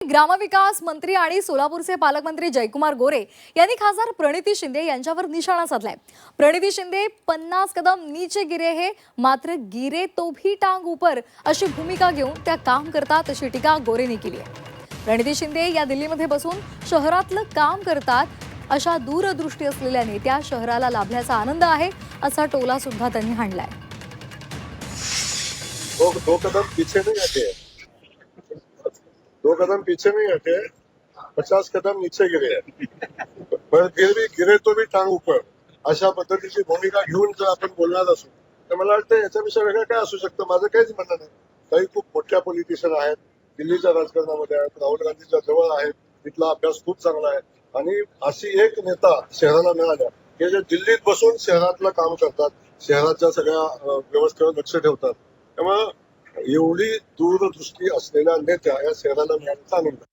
ग्रामविकास मंत्री आणि सोलापूरचे पालकमंत्री जयकुमार गोरे यांनी खासदार प्रणिती शिंदे यांच्यावर निशाणा साधलाय। प्रणिती शिंदे 50 कदम नीचे गिरे है मात्र गिरे तो भी टांग ऊपर अशी भूमिका घेऊन त्या काम करतात अशी टीका गोरेंनी केली आहे। प्रणिती शिंदे या दिल्लीमध्ये बसून शहरातलं काम करतात अशा दूरदृष्टी असलेल्या नेत्या शहराला लाभल्याचा आनंद आहे असा टोला सुद्धा त्यांनी हाणलाय। दो कदम पीछे नहीं हटे, 2 कदम पीछे नहीं हटे, 50 कदम नीचे गिरे पर गिरे तो भी टांग ऊपर अशा पद्धतीची भूमिका घेऊन जर आपण बोलणार असू तर मला वाटतं याच्याविषयी वेगळं काय असू शकतं। माझं काहीच म्हणणं नाही। काही खूप मोठ्या पॉलिटिशियन आहेत, दिल्लीच्या राजकारणामध्ये आहेत, राहुल गांधीच्या जवळ आहेत, तिथला अभ्यास खूप चांगला आहे आणि अशी एक नेता शहराला मिळाल्या की जे दिल्लीत बसून शहरातलं काम करतात, शहराच्या सगळ्या व्यवस्थेवर लक्ष ठेवतात। त्यामुळे एवढी दूरदृष्टी असलेल्या नेत्या या शहराला मिळाल्याचा आनंद आहे।